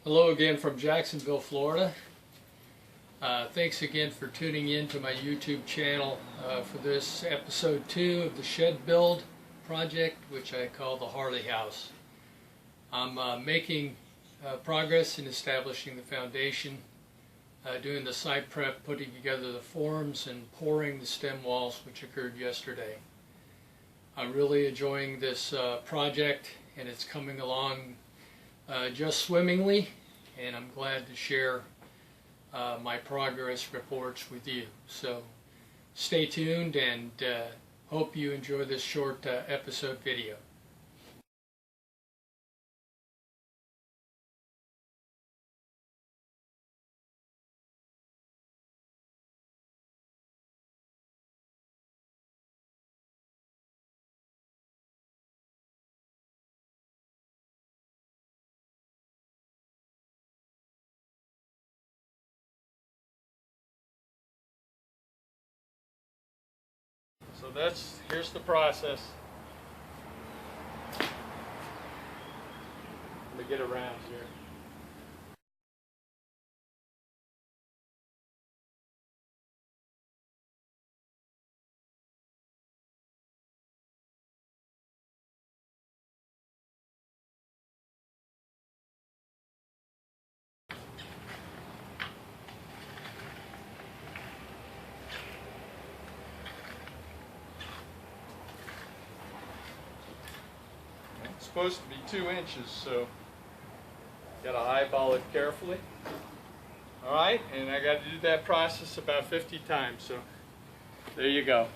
Hello again from Jacksonville, Florida. Thanks again for tuning in to my YouTube channel for this episode 2 of the shed build project, which I call the Harley House. I'm making progress in establishing the foundation, doing the site prep, putting together the forms, and pouring the stem walls, which occurred yesterday. I'm really enjoying this project, and it's coming along just swimmingly, and I'm glad to share my progress reports with you. So stay tuned, and hope you enjoy this short episode video. So here's the process. Let me get around here. It's supposed to be 2 inches, so gotta eyeball it carefully. Alright, and I gotta do that process about 50 times, so there you go.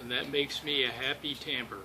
And that makes me a happy tamper.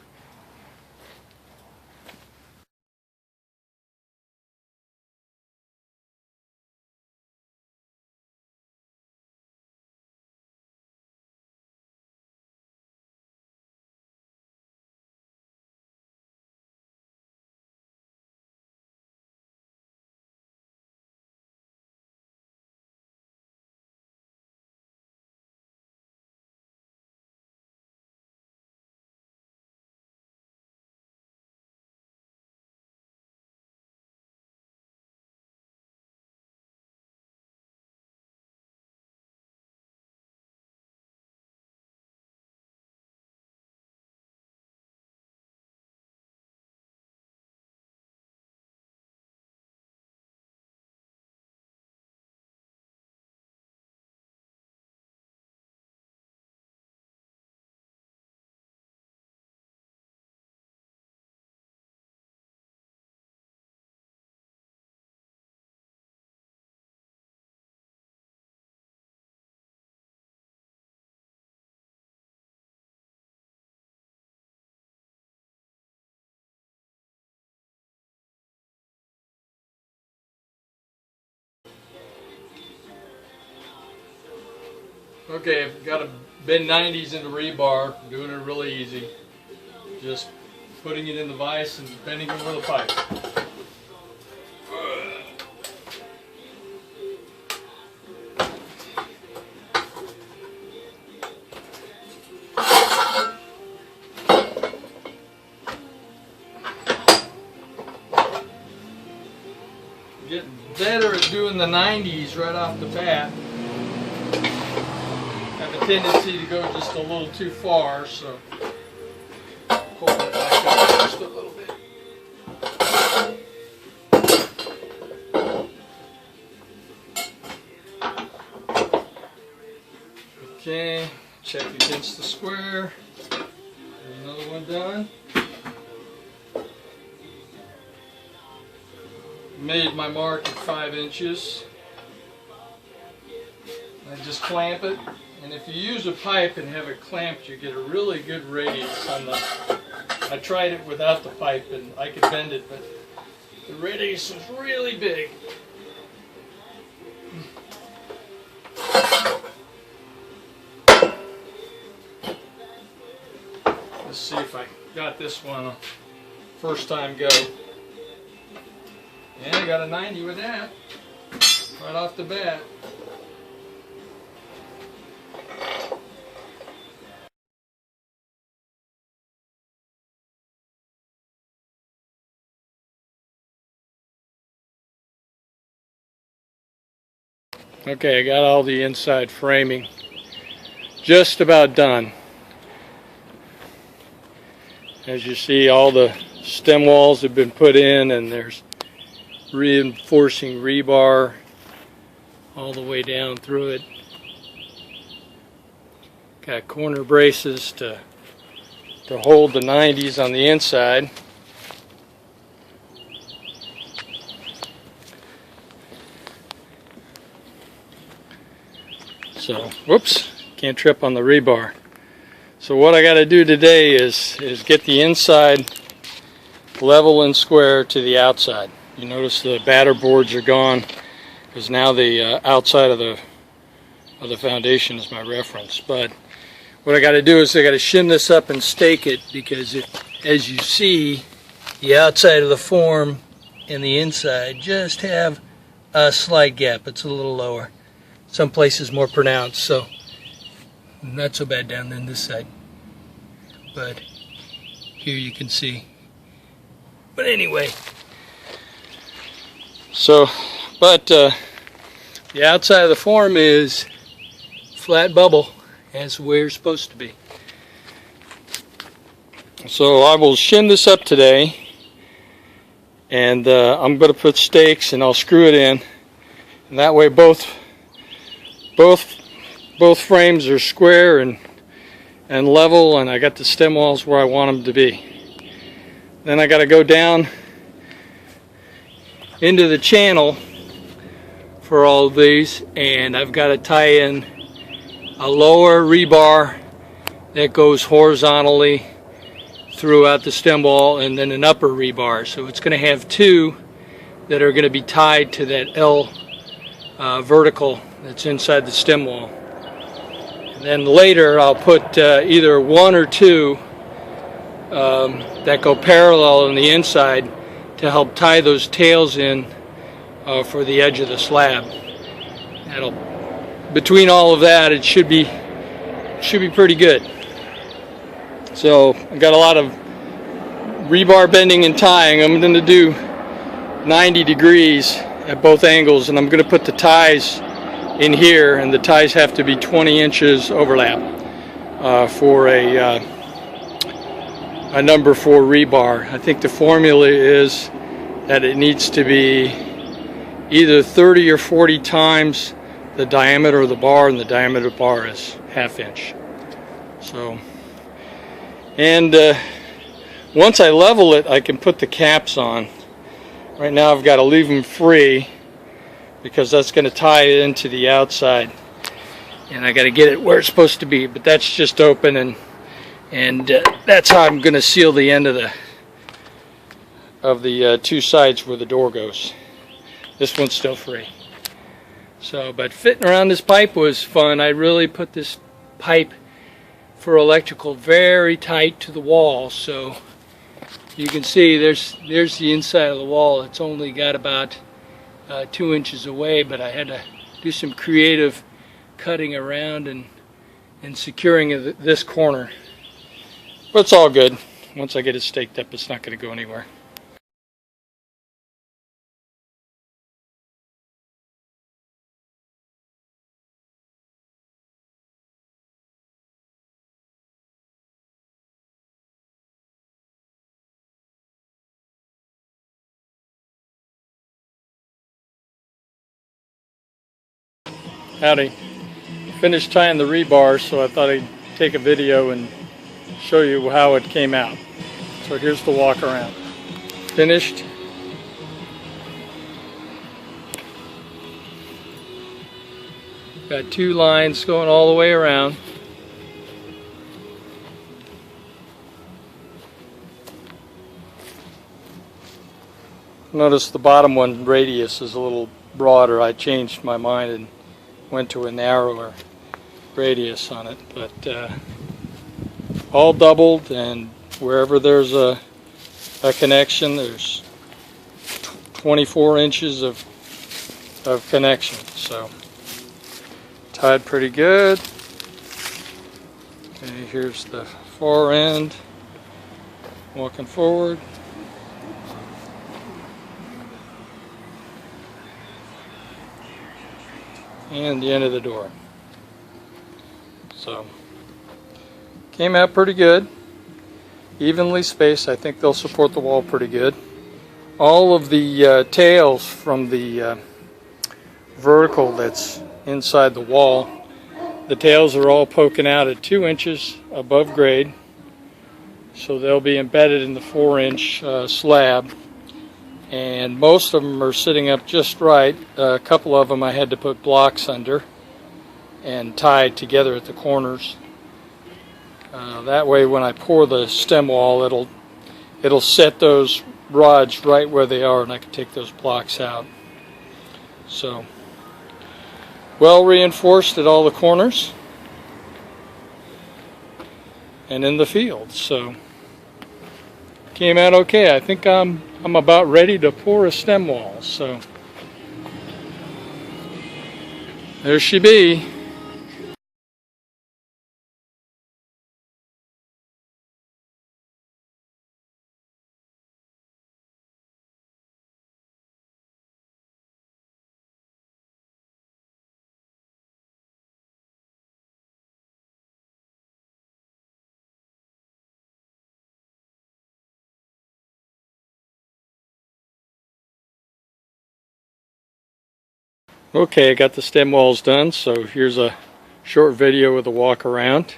Okay, I've got to bend 90s into rebar. I'm doing it really easy. Just putting it in the vise and bending it with a pipe. Getting better at doing the 90s right off the bat. Have a tendency to go just a little too far, so pull it back up just a little bit. Okay, check against the square. There's another one done. Made my mark at 5 inches. I just clamp it, and if you use a pipe and have it clamped, you get a really good radius on the. I tried it without the pipe, and I could bend it, but the radius was really big. Let's see if I got this one first time go. Yeah, I got a 90 with that, right off the bat. Okay, I got all the inside framing just about done. As you see, all the stem walls have been put in, and there's reinforcing rebar all the way down through it. Got corner braces to hold the 90s on the inside. So, whoops, can't trip on the rebar. So what I got to do today is get the inside level and square to the outside. You notice the batter boards are gone because now the outside of the foundation is my reference. But what I got to do is I got to shim this up and stake it, because as you see, the outside of the form and the inside just have a slight gap. It's a little lower. Some places more pronounced, so not so bad down in this side. But here you can see. But anyway. So, but the outside of the form is flat bubble, as we're supposed to be. So I will shim this up today, and I'm going to put stakes, and I'll screw it in, and that way both frames are square and level, and I got the stem walls where I want them to be. Then I got to go down into the channel for all of these, and I've got to tie in a lower rebar that goes horizontally throughout the stem wall, and then an upper rebar. So it's going to have two that are going to be tied to that L vertical that's inside the stem wall. And then later I'll put either one or two that go parallel on the inside to help tie those tails in for the edge of the slab. Between all of that, it should be pretty good. So I've got a lot of rebar bending and tying. I'm going to do 90 degrees at both angles, and I'm going to put the ties in here, and the ties have to be 20 inches overlap for a number 4 rebar. I think the formula is that it needs to be either 30 or 40 times the diameter of the bar, and the diameter of the bar is 1/2 inch. So, and once I level it, I can put the caps on. Right now I've got to leave them free because that's going to tie it into the outside, and I got to get it where it's supposed to be. But that's just open, and that's how I'm going to seal the end of the two sides where the door goes. This one's still free. So, but fitting around this pipe was fun. I really put this pipe for electrical very tight to the wall, so you can see there's the inside of the wall. It's only got about 2 inches away, but I had to do some creative cutting around and securing this corner. But it's all good. Once I get it staked up, it's not going to go anywhere. Howdy. Finished tying the rebar, so I thought I'd take a video and show you how it came out. So here's the walk around. Finished. Got 2 lines going all the way around. Notice the bottom one radius is a little broader. I changed my mind and went to a narrower radius on it, but all doubled, and wherever there's a connection, there's 24 inches of connection. So tied pretty good. Okay, here's the far end walking forward. And the end of the door. So came out pretty good, evenly spaced. I think they'll support the wall pretty good. All of the tails from the vertical that's inside the wall, the tails are all poking out at 2 inches above grade, so they'll be embedded in the 4-inch slab. And most of them are sitting up just right. A couple of them I had to put blocks under and tie together at the corners. That way when I pour the stem wall, it'll set those rods right where they are, and I can take those blocks out. So well reinforced at all the corners and in the field. So came out okay. I think I'm about ready to pour a stem wall. So there she be. Okay, I got the stem walls done, so here's a short video of the walk around.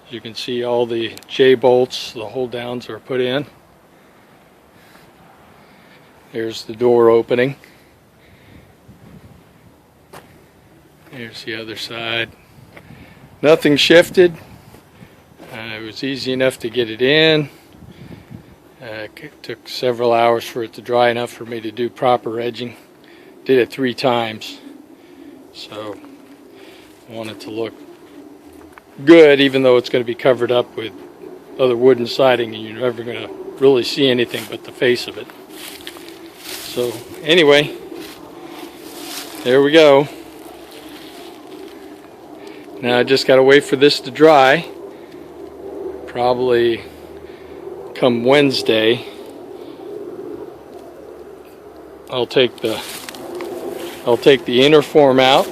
As you can see, all the J-bolts, the hold downs are put in. There's the door opening. Here's the other side. Nothing shifted. It was easy enough to get it in. It took several hours for it to dry enough for me to do proper edging. Did it 3 times, so I want it to look good, even though it's going to be covered up with other wooden siding and you're never going to really see anything but the face of it. So anyway, there we go. Now I just got to wait for this to dry. Probably come Wednesday, I'll take the inner form out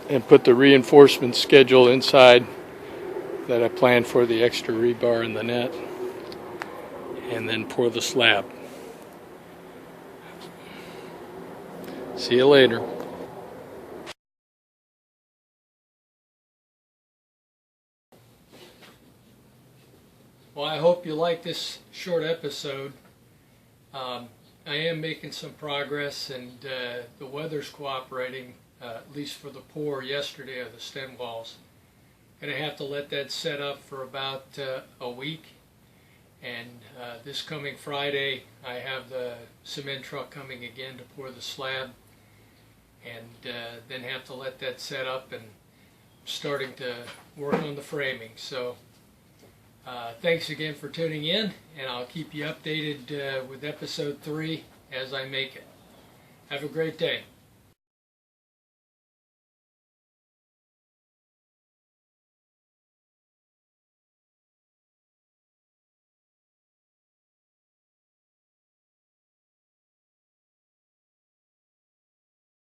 and put the reinforcement schedule inside that I planned for the extra rebar in the net, and then pour the slab. See you later. Well, I hope you like this short episode. I am making some progress, and the weather's cooperating, at least for the pour yesterday of the stem walls. Gonna have to let that set up for about a week, and this coming Friday I have the cement truck coming again to pour the slab, and then have to let that set up and starting to work on the framing. So thanks again for tuning in, and I'll keep you updated with episode 3 as I make it. Have a great day.